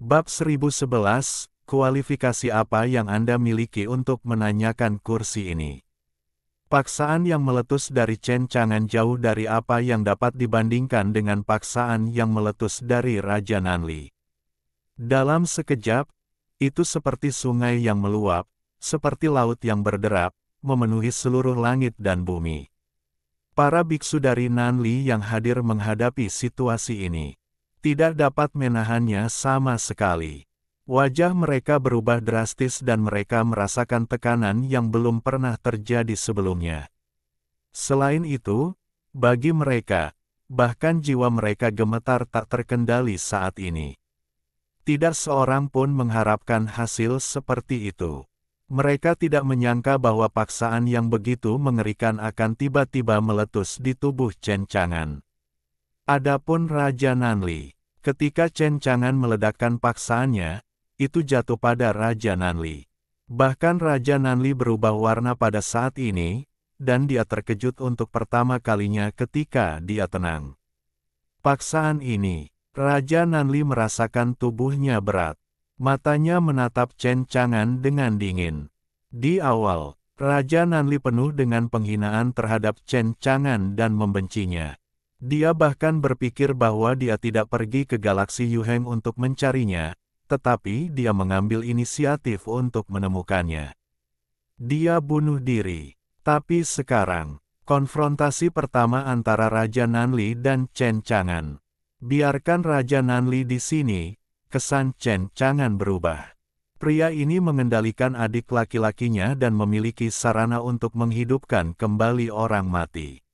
Bab 1011, kualifikasi apa yang Anda miliki untuk menanyakan kursi ini? Paksaan yang meletus dari Chen Chang'an jauh dari apa yang dapat dibandingkan dengan paksaan yang meletus dari Raja Nanli. Dalam sekejap, itu seperti sungai yang meluap, seperti laut yang berderap, memenuhi seluruh langit dan bumi. Para biksu dari Nanli yang hadir menghadapi situasi ini tidak dapat menahannya sama sekali. Wajah mereka berubah drastis dan mereka merasakan tekanan yang belum pernah terjadi sebelumnya. Selain itu, bagi mereka, bahkan jiwa mereka gemetar tak terkendali saat ini. Tidak seorang pun mengharapkan hasil seperti itu. Mereka tidak menyangka bahwa paksaan yang begitu mengerikan akan tiba-tiba meletus di tubuh Chen Chang'an. Adapun Raja Nanli, ketika Chen Chang'an meledakkan paksaannya, itu jatuh pada Raja Nanli. Bahkan Raja Nanli berubah warna pada saat ini, dan dia terkejut untuk pertama kalinya ketika dia tenang. Paksaan ini, Raja Nanli merasakan tubuhnya berat. Matanya menatap Chen Chang'an dengan dingin. Di awal, Raja Nanli penuh dengan penghinaan terhadap Chen Chang'an dan membencinya. Dia bahkan berpikir bahwa dia tidak pergi ke galaksi Yuheng untuk mencarinya, tetapi dia mengambil inisiatif untuk menemukannya. Dia bunuh diri. Tapi sekarang, konfrontasi pertama antara Raja Nanli dan Chen Chang'an. Biarkan Raja Nanli di sini, kesan Chen Chang'an berubah. Pria ini mengendalikan adik laki-lakinya dan memiliki sarana untuk menghidupkan kembali orang mati.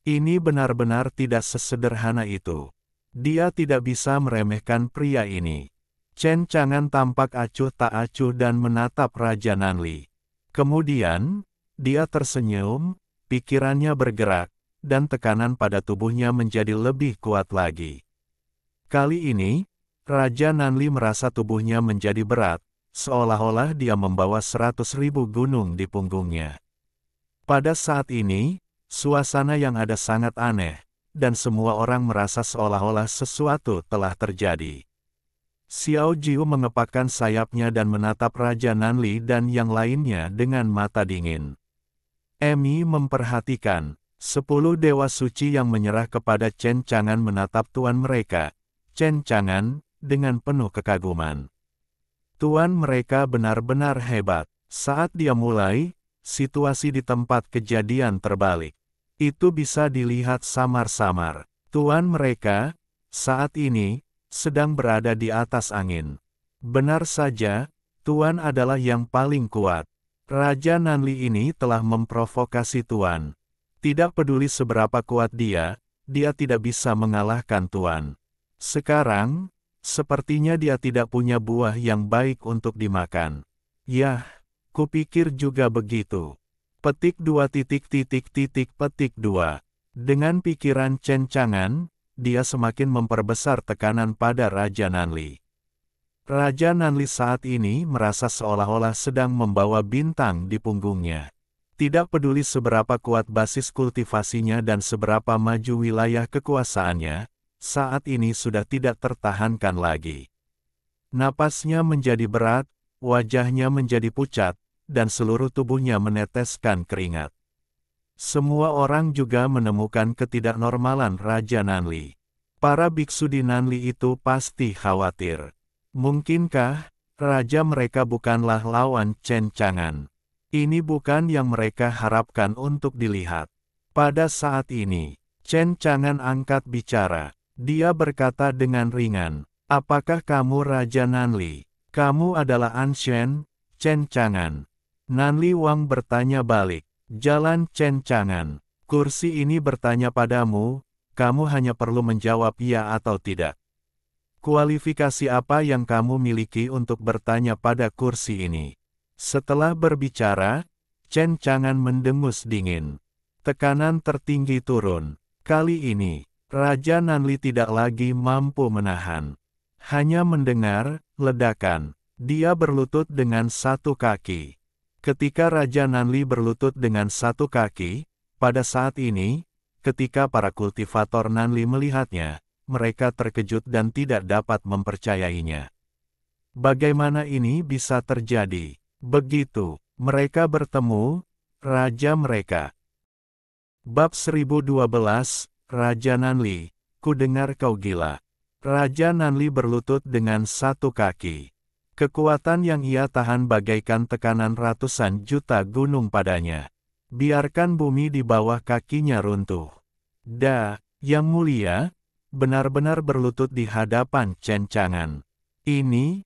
Ini benar-benar tidak sesederhana itu. Dia tidak bisa meremehkan pria ini. Chen Chang'an tampak acuh tak acuh dan menatap Raja Nanli. Kemudian, dia tersenyum, pikirannya bergerak, dan tekanan pada tubuhnya menjadi lebih kuat lagi. Kali ini, Raja Nanli merasa tubuhnya menjadi berat, seolah-olah dia membawa 100.000 gunung di punggungnya. Pada saat ini, suasana yang ada sangat aneh, dan semua orang merasa seolah-olah sesuatu telah terjadi. Xiao Jiu mengepakkan sayapnya dan menatap Raja Nanli dan yang lainnya dengan mata dingin. Emi memperhatikan, 10 dewa suci yang menyerah kepada Chen Chang'an menatap tuan mereka, Chen Chang'an, dengan penuh kekaguman. Tuan mereka benar-benar hebat. Saat dia mulai, situasi di tempat kejadian terbalik. Itu bisa dilihat samar-samar. Tuan mereka, saat ini, sedang berada di atas angin. Benar saja, Tuan adalah yang paling kuat. Raja Nanli ini telah memprovokasi Tuan. Tidak peduli seberapa kuat dia tidak bisa mengalahkan Tuan. Sekarang, sepertinya dia tidak punya buah yang baik untuk dimakan. Yah, kupikir juga begitu. Petik 2. Dengan pikiran Chen Chang'an, dia semakin memperbesar tekanan pada Raja Nanli. Raja Nanli saat ini merasa seolah-olah sedang membawa bintang di punggungnya. Tidak peduli seberapa kuat basis kultivasinya dan seberapa maju wilayah kekuasaannya, saat ini sudah tidak tertahankan lagi. Napasnya menjadi berat, wajahnya menjadi pucat, dan seluruh tubuhnya meneteskan keringat. Semua orang juga menemukan ketidaknormalan Raja Nanli. Para biksu di Nanli itu pasti khawatir. Mungkinkah raja mereka bukanlah lawan Chen Chang'an? Ini bukan yang mereka harapkan untuk dilihat. Pada saat ini, Chen Chang'an angkat bicara. Dia berkata dengan ringan, "Apakah kamu Raja Nanli? Kamu adalah Anshen, Chen Chang'an." Nanli Wang bertanya balik. "Jalan Chen Chang'an, kursi ini bertanya padamu, kamu hanya perlu menjawab ya atau tidak. Kualifikasi apa yang kamu miliki untuk bertanya pada kursi ini?" Setelah berbicara, Chen Chang'an mendengus dingin. Tekanan tertinggi turun. Kali ini, Raja Nanli tidak lagi mampu menahan. Hanya mendengar ledakan. Dia berlutut dengan satu kaki. Ketika Raja Nanli berlutut dengan satu kaki, pada saat ini, ketika para kultivator Nanli melihatnya, mereka terkejut dan tidak dapat mempercayainya. Bagaimana ini bisa terjadi? Begitu mereka bertemu, raja mereka. Bab 1012, Raja Nanli, ku dengar kau gila. Raja Nanli berlutut dengan satu kaki. Kekuatan yang ia tahan bagaikan tekanan ratusan juta gunung padanya. Biarkan bumi di bawah kakinya runtuh. Yang mulia, benar-benar berlutut di hadapan Chen Chang'an. Ini,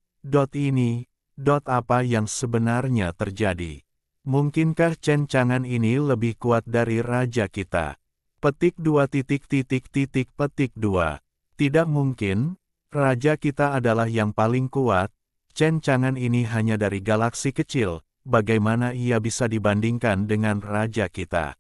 apa yang sebenarnya terjadi? Mungkinkah Chen Chang'an ini lebih kuat dari raja kita? Petik 2. Tidak mungkin, raja kita adalah yang paling kuat. Chen Chang'an ini hanya dari galaksi kecil, bagaimana ia bisa dibandingkan dengan raja kita?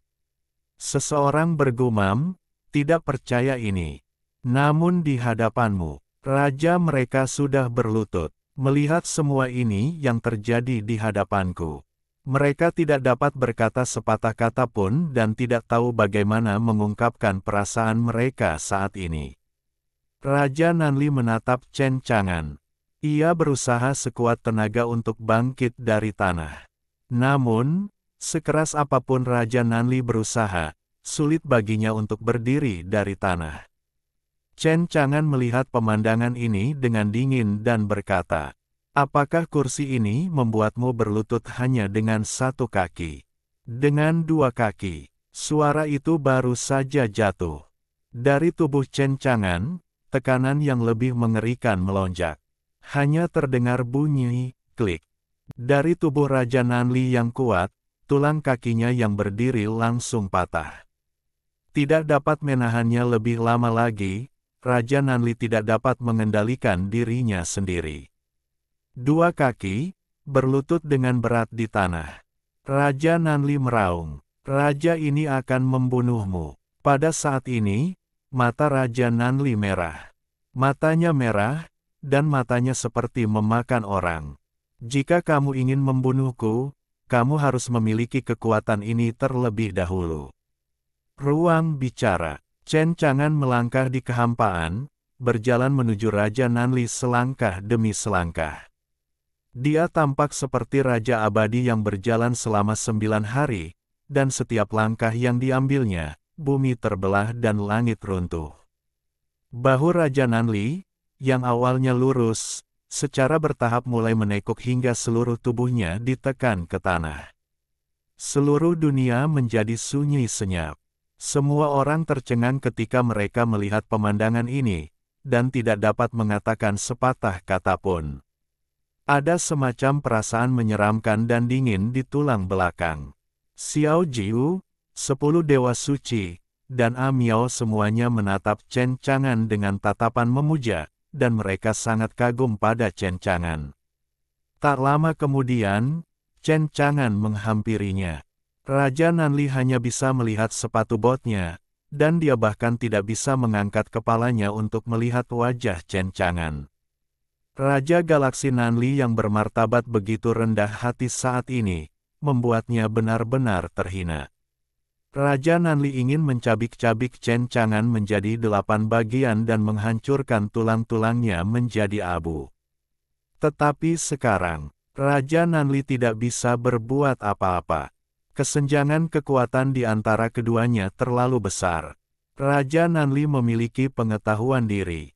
Seseorang bergumam, tidak percaya ini. Namun di hadapanmu, raja mereka sudah berlutut. Melihat semua ini yang terjadi di hadapanku. Mereka tidak dapat berkata sepatah kata pun dan tidak tahu bagaimana mengungkapkan perasaan mereka saat ini. Raja Nanli menatap Chen Chang'an. Ia berusaha sekuat tenaga untuk bangkit dari tanah. Namun, sekeras apapun Raja Nanli berusaha, sulit baginya untuk berdiri dari tanah. Chen Chang'an melihat pemandangan ini dengan dingin dan berkata, apakah kursi ini membuatmu berlutut hanya dengan satu kaki? Dengan dua kaki, suara itu baru saja jatuh. Dari tubuh Chen Chang'an, tekanan yang lebih mengerikan melonjak. Hanya terdengar bunyi, klik. Dari tubuh Raja Nanli yang kuat, tulang kakinya yang berdiri langsung patah. Tidak dapat menahannya lebih lama lagi, Raja Nanli tidak dapat mengendalikan dirinya sendiri. Dua kaki, berlutut dengan berat di tanah. Raja Nanli meraung, raja ini akan membunuhmu. Pada saat ini, mata Raja Nanli merah. Matanya merah, dan matanya seperti memakan orang. Jika kamu ingin membunuhku, kamu harus memiliki kekuatan ini terlebih dahulu. Ruang bicara. Chen Chang'an melangkah di kehampaan, berjalan menuju Raja Nanli selangkah demi selangkah. Dia tampak seperti Raja Abadi yang berjalan selama 9 hari, dan setiap langkah yang diambilnya, bumi terbelah dan langit runtuh. Bahu Raja Nanli, yang awalnya lurus, secara bertahap mulai menekuk hingga seluruh tubuhnya ditekan ke tanah. Seluruh dunia menjadi sunyi senyap. Semua orang tercengang ketika mereka melihat pemandangan ini, dan tidak dapat mengatakan sepatah kata pun. Ada semacam perasaan menyeramkan dan dingin di tulang belakang. Xiao Jiu, 10 dewa suci, dan Amiao semuanya menatap Chen Chang'an dengan tatapan memuja, dan mereka sangat kagum pada Chen Chang'an. Tak lama kemudian, Chen Chang'an menghampirinya. Raja Nanli hanya bisa melihat sepatu botnya, dan dia bahkan tidak bisa mengangkat kepalanya untuk melihat wajah Chen Chang'an. Raja Galaksi Nanli yang bermartabat begitu rendah hati saat ini, membuatnya benar-benar terhina. Raja Nanli ingin mencabik-cabik Chen Chang'an menjadi 8 bagian dan menghancurkan tulang-tulangnya menjadi abu. Tetapi sekarang, Raja Nanli tidak bisa berbuat apa-apa. Kesenjangan kekuatan di antara keduanya terlalu besar. Raja Nanli memiliki pengetahuan diri.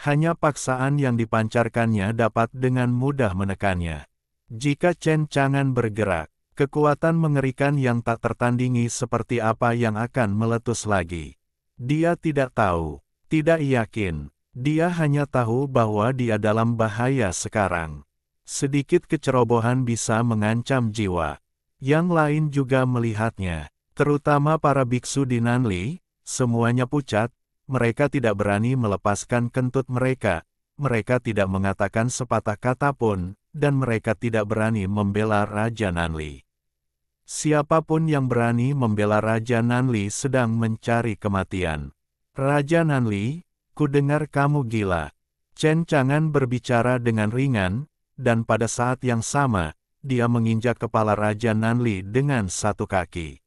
Hanya paksaan yang dipancarkannya dapat dengan mudah menekannya. Jika Chen Chang'an bergerak, kekuatan mengerikan yang tak tertandingi seperti apa yang akan meletus lagi. Dia tidak tahu, tidak yakin. Dia hanya tahu bahwa dia dalam bahaya sekarang. Sedikit kecerobohan bisa mengancam jiwa. Yang lain juga melihatnya, terutama para biksu di Nanli, semuanya pucat, mereka tidak berani melepaskan kentut mereka, mereka tidak mengatakan sepatah kata pun, dan mereka tidak berani membela Raja Nanli. Siapapun yang berani membela Raja Nanli sedang mencari kematian. Raja Nanli, ku dengar kamu gila. Chen Chang'an berbicara dengan ringan, dan pada saat yang sama, dia menginjak kepala Raja Nanli dengan satu kaki.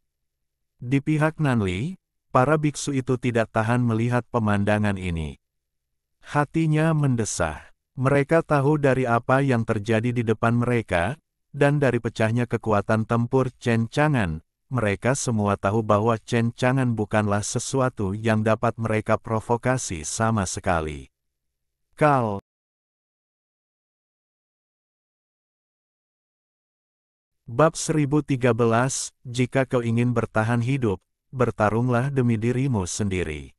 Di pihak Nanli, para biksu itu tidak tahan melihat pemandangan ini. Hatinya mendesah. Mereka tahu dari apa yang terjadi di depan mereka, dan dari pecahnya kekuatan tempur Chen Chang'an, mereka semua tahu bahwa Chen Chang'an bukanlah sesuatu yang dapat mereka provokasi sama sekali. Kal. Bab 1013, jika kau ingin bertahan hidup, bertarunglah demi dirimu sendiri.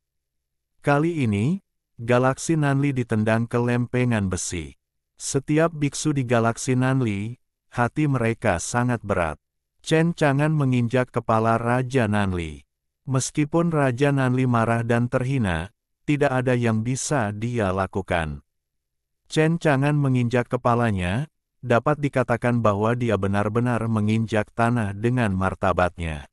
Kali ini, galaksi Nanli ditendang ke lempengan besi. Setiap biksu di galaksi Nanli, hati mereka sangat berat. Chen Chang'an menginjak kepala Raja Nanli. Meskipun Raja Nanli marah dan terhina, tidak ada yang bisa dia lakukan. Chen Chang'an menginjak kepalanya, dapat dikatakan bahwa dia benar-benar menginjak tanah dengan martabatnya.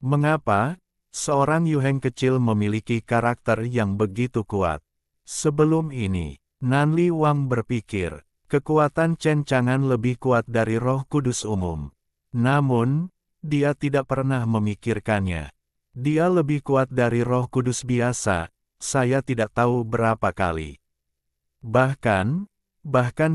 Mengapa? Seorang Yuheng kecil memiliki karakter yang begitu kuat. Sebelum ini, Nanli Wang berpikir, kekuatan Chen Chang'an lebih kuat dari Roh Kudus umum. Namun, dia tidak pernah memikirkannya. Dia lebih kuat dari Roh Kudus biasa, saya tidak tahu berapa kali. Bahkan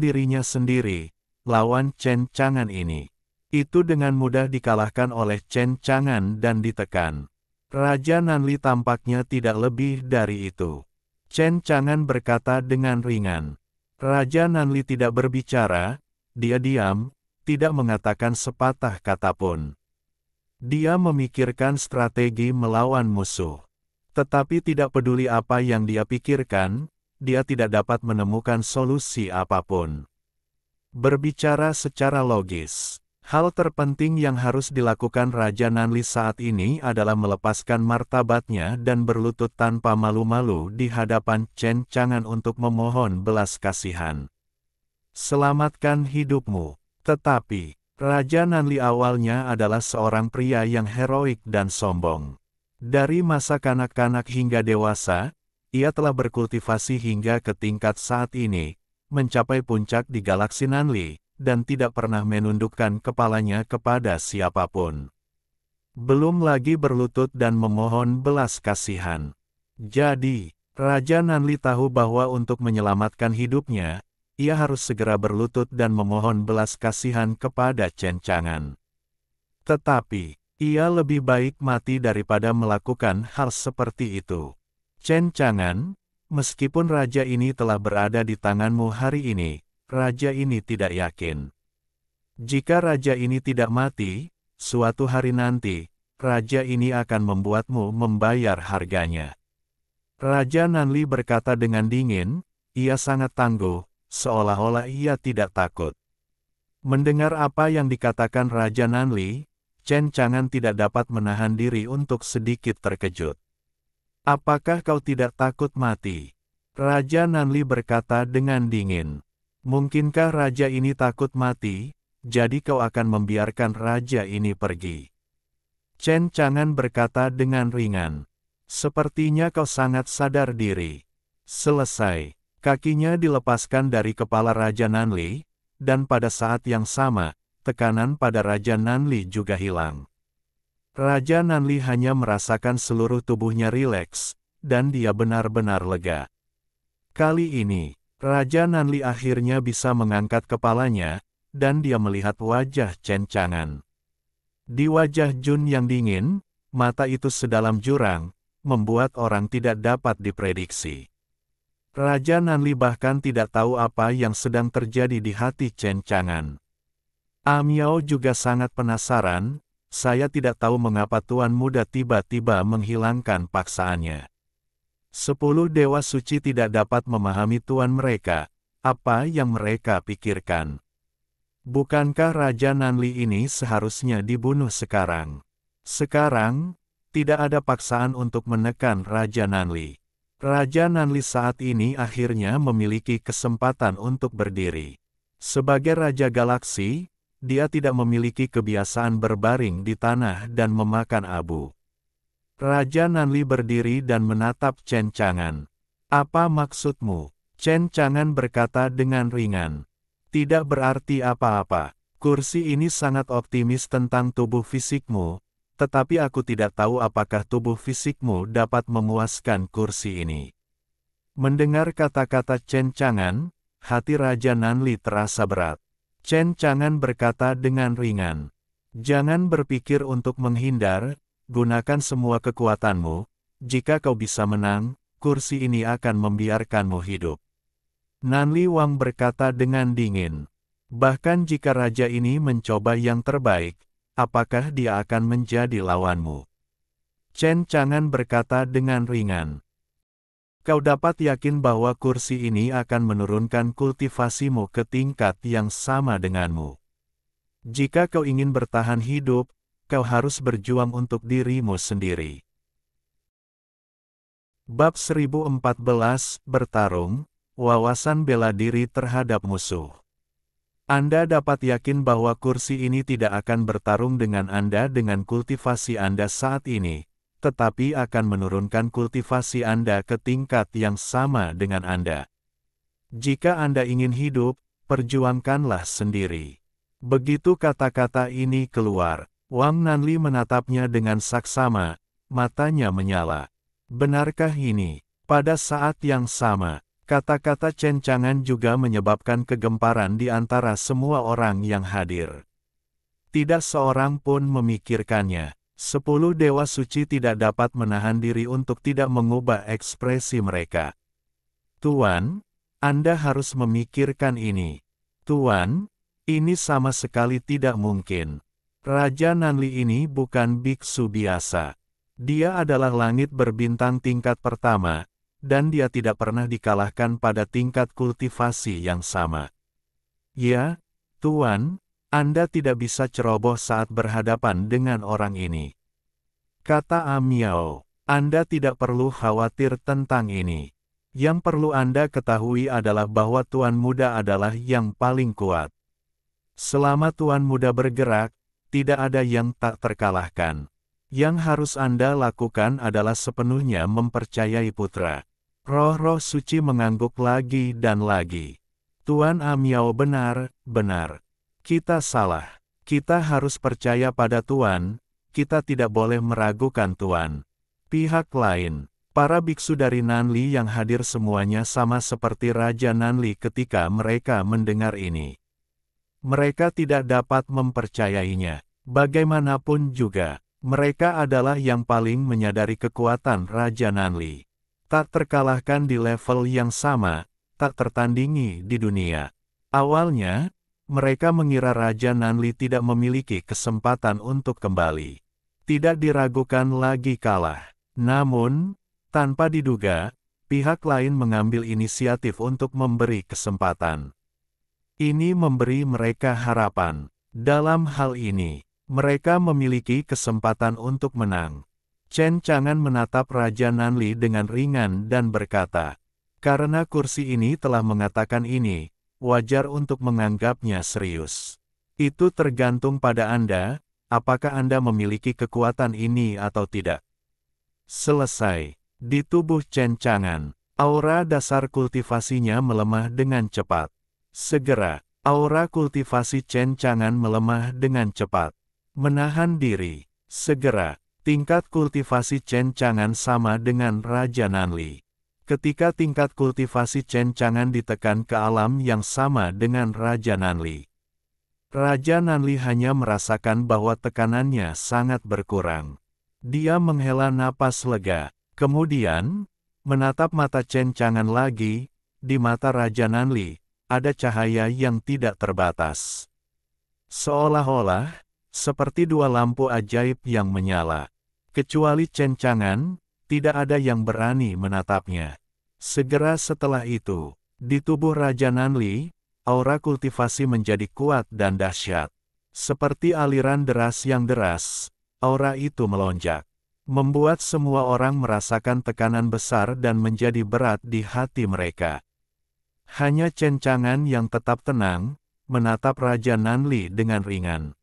dirinya sendiri, lawan Chen Chang'an ini, itu dengan mudah dikalahkan oleh Chen Chang'an dan ditekan. Raja Nanli tampaknya tidak lebih dari itu. Chen Chang'an berkata dengan ringan. Raja Nanli tidak berbicara, dia diam, tidak mengatakan sepatah kata pun. Dia memikirkan strategi melawan musuh. Tetapi tidak peduli apa yang dia pikirkan, dia tidak dapat menemukan solusi apapun. Berbicara secara logis, hal terpenting yang harus dilakukan Raja Nanli saat ini adalah melepaskan martabatnya dan berlutut tanpa malu-malu di hadapan Chen Chang'an untuk memohon belas kasihan. Selamatkan hidupmu. Tetapi, Raja Nanli awalnya adalah seorang pria yang heroik dan sombong. Dari masa kanak-kanak hingga dewasa, ia telah berkultivasi hingga ke tingkat saat ini, mencapai puncak di galaksi Nanli, dan tidak pernah menundukkan kepalanya kepada siapapun. Belum lagi berlutut dan memohon belas kasihan. Jadi, Raja Nanli tahu bahwa untuk menyelamatkan hidupnya, ia harus segera berlutut dan memohon belas kasihan kepada Chen Chang'an. Tetapi, ia lebih baik mati daripada melakukan hal seperti itu. Chen Chang'an, meskipun raja ini telah berada di tanganmu hari ini, raja ini tidak yakin. Jika raja ini tidak mati, suatu hari nanti, raja ini akan membuatmu membayar harganya. Raja Nanli berkata dengan dingin, ia sangat tangguh, seolah-olah ia tidak takut. Mendengar apa yang dikatakan Raja Nanli, Chen Chang'an tidak dapat menahan diri untuk sedikit terkejut. Apakah kau tidak takut mati? Raja Nanli berkata dengan dingin. Mungkinkah raja ini takut mati, jadi kau akan membiarkan raja ini pergi? Chen Chang'an berkata dengan ringan. Sepertinya kau sangat sadar diri. Selesai, kakinya dilepaskan dari kepala Raja Nanli, dan pada saat yang sama, tekanan pada Raja Nanli juga hilang. Raja Nanli hanya merasakan seluruh tubuhnya rileks, dan dia benar-benar lega. Kali ini, Raja Nanli akhirnya bisa mengangkat kepalanya, dan dia melihat wajah Chen Chang'an. Di wajah Jun yang dingin, mata itu sedalam jurang, membuat orang tidak dapat diprediksi. Raja Nanli bahkan tidak tahu apa yang sedang terjadi di hati Chen Chang'an. Miao juga sangat penasaran. Saya tidak tahu mengapa Tuan Muda tiba-tiba menghilangkan paksaannya. 10 dewa suci tidak dapat memahami Tuan mereka, apa yang mereka pikirkan. Bukankah Raja Nanli ini seharusnya dibunuh sekarang? Sekarang, tidak ada paksaan untuk menekan Raja Nanli. Raja Nanli saat ini akhirnya memiliki kesempatan untuk berdiri. Sebagai Raja Galaksi, dia tidak memiliki kebiasaan berbaring di tanah dan memakan abu. Raja Nanli berdiri dan menatap Chen Chang'an. Apa maksudmu? Chen Chang'an berkata dengan ringan. Tidak berarti apa-apa. Kursi ini sangat optimis tentang tubuh fisikmu, tetapi aku tidak tahu apakah tubuh fisikmu dapat memuaskan kursi ini. Mendengar kata-kata Chen Chang'an, hati Raja Nanli terasa berat. Chen Chang'an berkata dengan ringan. Jangan berpikir untuk menghindar, gunakan semua kekuatanmu. Jika kau bisa menang, kursi ini akan membiarkanmu hidup. Nanli Wang berkata dengan dingin. Bahkan jika raja ini mencoba yang terbaik, apakah dia akan menjadi lawanmu? Chen Chang'an berkata dengan ringan. Kau dapat yakin bahwa kursi ini akan menurunkan kultivasimu ke tingkat yang sama denganmu. Jika kau ingin bertahan hidup, kau harus berjuang untuk dirimu sendiri. Bab 1014, Bertarung, wawasan bela diri terhadap musuh. Anda dapat yakin bahwa kursi ini tidak akan bertarung dengan Anda dengan kultivasi Anda saat ini, tetapi akan menurunkan kultivasi Anda ke tingkat yang sama dengan Anda. Jika Anda ingin hidup, perjuangkanlah sendiri. Begitu kata-kata ini keluar, Wang Nanli menatapnya dengan saksama, matanya menyala. Benarkah ini? Pada saat yang sama, kata-kata Chen Chang'an juga menyebabkan kegemparan di antara semua orang yang hadir. Tidak seorang pun memikirkannya. 10 dewa suci tidak dapat menahan diri untuk tidak mengubah ekspresi mereka. Tuan, Anda harus memikirkan ini. Tuan, ini sama sekali tidak mungkin. Raja Nanli ini bukan biksu biasa. Dia adalah langit berbintang tingkat pertama, dan dia tidak pernah dikalahkan pada tingkat kultivasi yang sama. Ya, Tuan, Anda tidak bisa ceroboh saat berhadapan dengan orang ini. Kata Amiao, Anda tidak perlu khawatir tentang ini. Yang perlu Anda ketahui adalah bahwa Tuan Muda adalah yang paling kuat. Selama Tuan Muda bergerak, tidak ada yang tak terkalahkan. Yang harus Anda lakukan adalah sepenuhnya mempercayai putra. Roh-roh suci mengangguk lagi dan lagi. Tuan Amiao benar. Kita salah. Kita harus percaya pada Tuan, kita tidak boleh meragukan Tuan. Pihak lain, para biksu dari Nanli yang hadir semuanya sama seperti Raja Nanli ketika mereka mendengar ini. Mereka tidak dapat mempercayainya. Bagaimanapun juga, mereka adalah yang paling menyadari kekuatan Raja Nanli. Tak terkalahkan di level yang sama, tak tertandingi di dunia. Awalnya, mereka mengira Raja Nanli tidak memiliki kesempatan untuk kembali. Tidak diragukan lagi kalah. Namun, tanpa diduga, pihak lain mengambil inisiatif untuk memberi kesempatan. Ini memberi mereka harapan. Dalam hal ini, mereka memiliki kesempatan untuk menang. Chen Chang'an menatap Raja Nanli dengan ringan dan berkata, karena kursi ini telah mengatakan ini, wajar untuk menganggapnya serius. Itu tergantung pada Anda, apakah Anda memiliki kekuatan ini atau tidak. Selesai. Di tubuh Chen Chang'an, aura dasar kultivasinya melemah dengan cepat. Segera, aura kultivasi Chen Chang'an melemah dengan cepat. Menahan diri. Segera, tingkat kultivasi Chen Chang'an sama dengan Raja Nanli. Ketika tingkat kultivasi Chen Chang'an ditekan ke alam yang sama dengan Raja Nanli, Raja Nanli hanya merasakan bahwa tekanannya sangat berkurang. Dia menghela napas lega, kemudian menatap mata Chen Chang'an lagi. Di mata Raja Nanli, ada cahaya yang tidak terbatas. Seolah-olah, seperti dua lampu ajaib yang menyala. Kecuali Chen Chang'an, tidak ada yang berani menatapnya. Segera setelah itu, di tubuh Raja Nanli, aura kultivasi menjadi kuat dan dahsyat. Seperti aliran deras yang deras, aura itu melonjak. Membuat semua orang merasakan tekanan besar dan menjadi berat di hati mereka. Hanya Chen Chang'an yang tetap tenang, menatap Raja Nanli dengan ringan.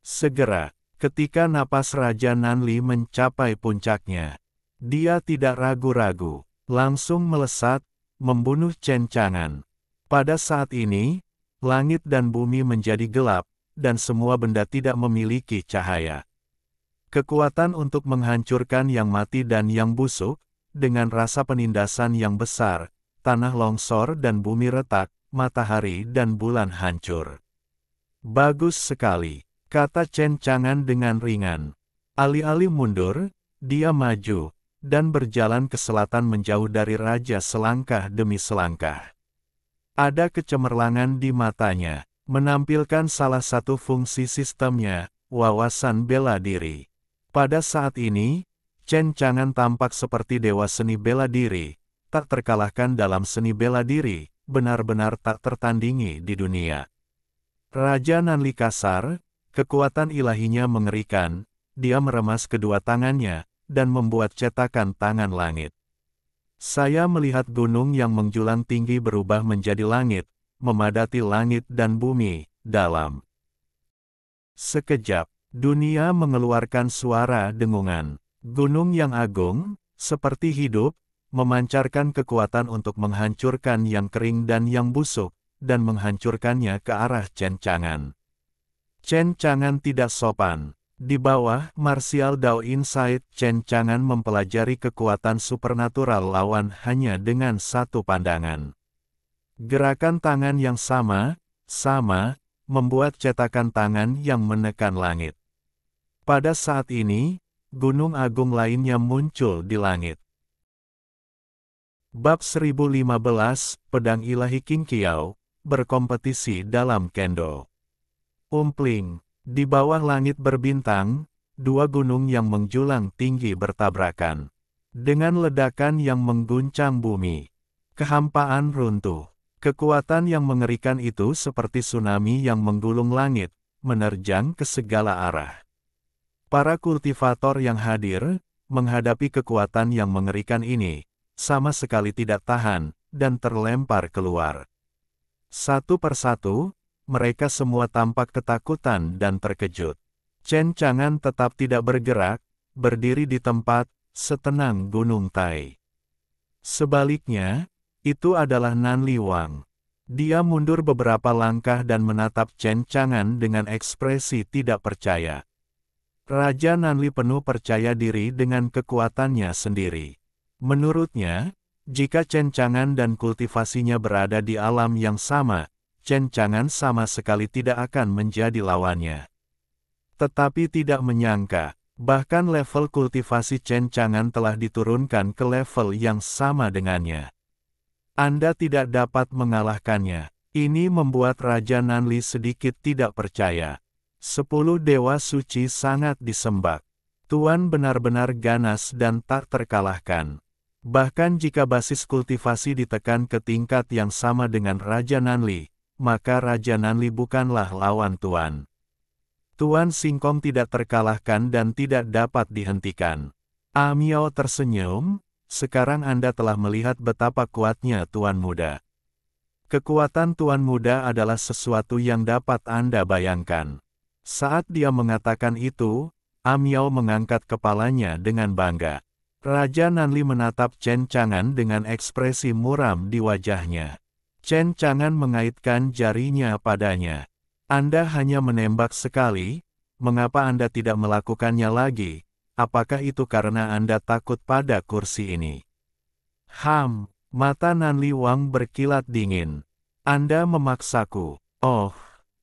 Segera, ketika napas Raja Nanli mencapai puncaknya, dia tidak ragu-ragu, langsung melesat, membunuh Chen Chang'an. Pada saat ini, langit dan bumi menjadi gelap, dan semua benda tidak memiliki cahaya. Kekuatan untuk menghancurkan yang mati dan yang busuk, dengan rasa penindasan yang besar, tanah longsor dan bumi retak, matahari dan bulan hancur. Bagus sekali, kata Chen Chang'an dengan ringan. Alih-alih mundur, dia maju, dan berjalan ke selatan menjauh dari raja selangkah demi selangkah. Ada kecemerlangan di matanya, menampilkan salah satu fungsi sistemnya, wawasan bela diri. Pada saat ini, Chen Chang'an tampak seperti dewa seni bela diri, tak terkalahkan dalam seni bela diri, benar-benar tak tertandingi di dunia. Raja Nanli kasar, kekuatan ilahinya mengerikan, dia meremas kedua tangannya, dan membuat cetakan tangan langit. Saya melihat gunung yang menjulang tinggi berubah menjadi langit, memadati langit dan bumi, dalam. Sekejap, dunia mengeluarkan suara dengungan. Gunung yang agung, seperti hidup, memancarkan kekuatan untuk menghancurkan yang kering dan yang busuk, dan menghancurkannya ke arah Chen Chang'an. Chen Chang'an tidak sopan. Di bawah Martial Dao Insight, Chen Chang'an mempelajari kekuatan supernatural lawan hanya dengan satu pandangan. Gerakan tangan yang sama, membuat cetakan tangan yang menekan langit. Pada saat ini, gunung agung lainnya muncul di langit. Bab 1015, Pedang Ilahi King Qiao, berkompetisi dalam kendo. Umpling, di bawah langit berbintang, dua gunung yang menjulang tinggi bertabrakan. Dengan ledakan yang mengguncang bumi, kehampaan runtuh. Kekuatan yang mengerikan itu seperti tsunami yang menggulung langit, menerjang ke segala arah. Para kultivator yang hadir, menghadapi kekuatan yang mengerikan ini, sama sekali tidak tahan, dan terlempar keluar. Satu persatu, mereka semua tampak ketakutan dan terkejut. Chen Chang'an tetap tidak bergerak, berdiri di tempat, setenang gunung Tai. Sebaliknya, itu adalah Nanli Wang. Dia mundur beberapa langkah dan menatap Chen Chang'an dengan ekspresi tidak percaya. Raja Nanli penuh percaya diri dengan kekuatannya sendiri. Menurutnya, jika Chen Chang'an dan kultivasinya berada di alam yang sama, Chen Chang'an sama sekali tidak akan menjadi lawannya. Tetapi tidak menyangka, bahkan level kultivasi Chen Chang'an telah diturunkan ke level yang sama dengannya. Anda tidak dapat mengalahkannya. Ini membuat Raja Nanli sedikit tidak percaya. 10 dewa suci sangat disembah. Tuan benar-benar ganas dan tak terkalahkan. Bahkan jika basis kultivasi ditekan ke tingkat yang sama dengan Raja Nanli, maka Raja Nanli bukanlah lawan Tuan. Tuan Singkong tidak terkalahkan dan tidak dapat dihentikan. Miao tersenyum, sekarang Anda telah melihat betapa kuatnya Tuan Muda. Kekuatan Tuan Muda adalah sesuatu yang dapat Anda bayangkan. Saat dia mengatakan itu, Miao mengangkat kepalanya dengan bangga. Raja Nanli menatap Chen Chang'an dengan ekspresi muram di wajahnya. Chen Chang'an mengaitkan jarinya padanya. Anda hanya menembak sekali, mengapa Anda tidak melakukannya lagi? Apakah itu karena Anda takut pada kursi ini? Mata Nanli Wang berkilat dingin. Anda memaksaku. Oh,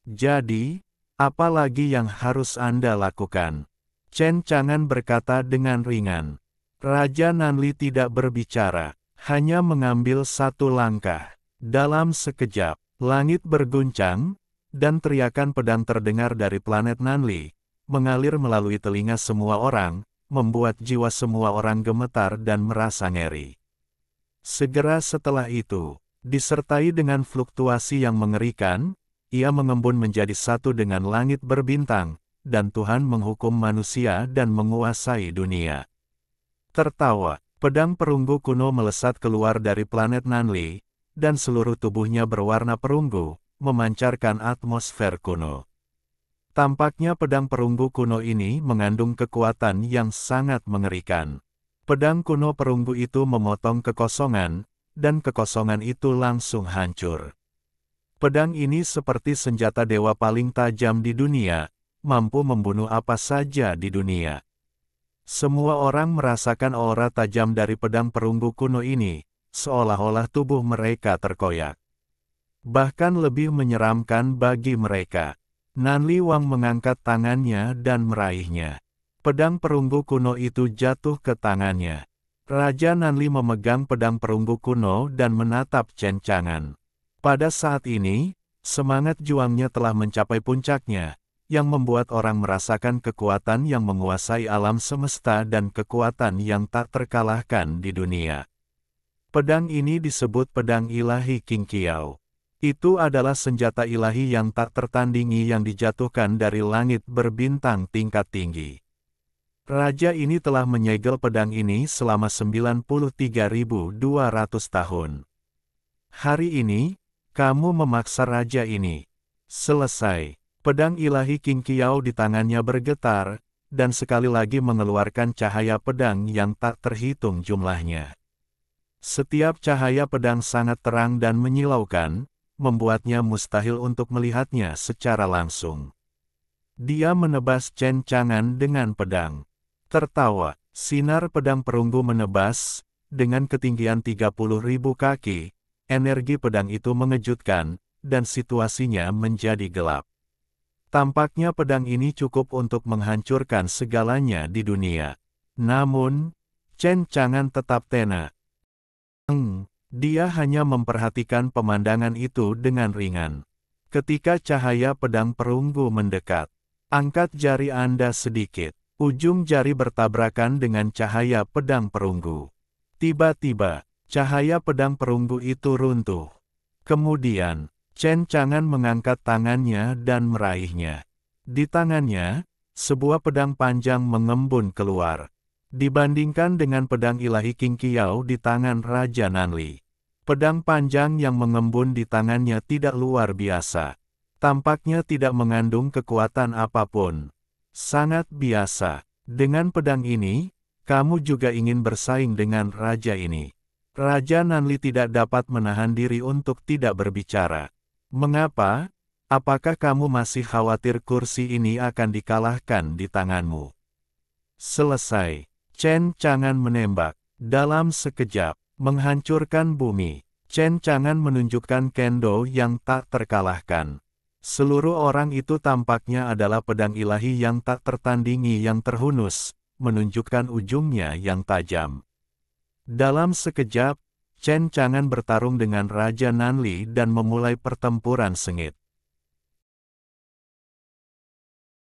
jadi, apa lagi yang harus Anda lakukan? Chen Chang'an berkata dengan ringan. Raja Nanli tidak berbicara, hanya mengambil satu langkah. Dalam sekejap, langit berguncang, dan teriakan pedang terdengar dari planet Nanli, mengalir melalui telinga semua orang, membuat jiwa semua orang gemetar dan merasa ngeri. Segera setelah itu, disertai dengan fluktuasi yang mengerikan, ia mengembun menjadi satu dengan langit berbintang, dan Tuhan menghukum manusia dan menguasai dunia. Tertawa, pedang perunggu kuno melesat keluar dari planet Nanli, dan seluruh tubuhnya berwarna perunggu, memancarkan atmosfer kuno. Tampaknya pedang perunggu kuno ini mengandung kekuatan yang sangat mengerikan. Pedang kuno perunggu itu memotong kekosongan, dan kekosongan itu langsung hancur. Pedang ini seperti senjata dewa paling tajam di dunia, mampu membunuh apa saja di dunia. Semua orang merasakan aura tajam dari pedang perunggu kuno ini, seolah-olah tubuh mereka terkoyak. bahkan lebih menyeramkan bagi mereka. Nanli Wang mengangkat tangannya dan meraihnya. Pedang perunggu kuno itu jatuh ke tangannya. Raja Nanli memegang pedang perunggu kuno dan menatap Chen Chang'an. Pada saat ini, semangat juangnya telah mencapai puncaknya, yang membuat orang merasakan kekuatan yang menguasai alam semesta dan kekuatan yang tak terkalahkan di dunia. Pedang ini disebut pedang ilahi Qing Qiao. Itu adalah senjata ilahi yang tak tertandingi yang dijatuhkan dari langit berbintang tingkat tinggi. Raja ini telah menyegel pedang ini selama 93.200 tahun. Hari ini, kamu memaksa raja ini. Selesai. Pedang ilahi Qing Qiao di tangannya bergetar, dan sekali lagi mengeluarkan cahaya pedang yang tak terhitung jumlahnya. Setiap cahaya pedang sangat terang dan menyilaukan, membuatnya mustahil untuk melihatnya secara langsung. Dia menebas Chen Chang'an dengan pedang. Tertawa, sinar pedang perunggu menebas, dengan ketinggian 30.000 kaki, energi pedang itu mengejutkan, dan situasinya menjadi gelap. Tampaknya pedang ini cukup untuk menghancurkan segalanya di dunia. Namun, Chen Chang'an tetap tenang. Dia hanya memperhatikan pemandangan itu dengan ringan. Ketika cahaya pedang perunggu mendekat, angkat jari Anda sedikit. Ujung jari bertabrakan dengan cahaya pedang perunggu. Tiba-tiba, cahaya pedang perunggu itu runtuh. Kemudian, Chen Chang'an mengangkat tangannya dan meraihnya. Di tangannya, sebuah pedang panjang mengembun keluar. Dibandingkan dengan pedang ilahi Qing Qiao di tangan Raja Nanli, pedang panjang yang mengembun di tangannya tidak luar biasa. Tampaknya tidak mengandung kekuatan apapun. Sangat biasa. Dengan pedang ini, kamu juga ingin bersaing dengan raja ini. Raja Nanli tidak dapat menahan diri untuk tidak berbicara. Mengapa? Apakah kamu masih khawatir kursi ini akan dikalahkan di tanganmu? Selesai. Chen Chang'an menembak. Dalam sekejap, menghancurkan bumi. Chen Chang'an menunjukkan kendo yang tak terkalahkan. Seluruh orang itu tampaknya adalah pedang ilahi yang tak tertandingi yang terhunus, menunjukkan ujungnya yang tajam. Dalam sekejap, Chen Chang'an bertarung dengan Raja Nanli dan memulai pertempuran sengit.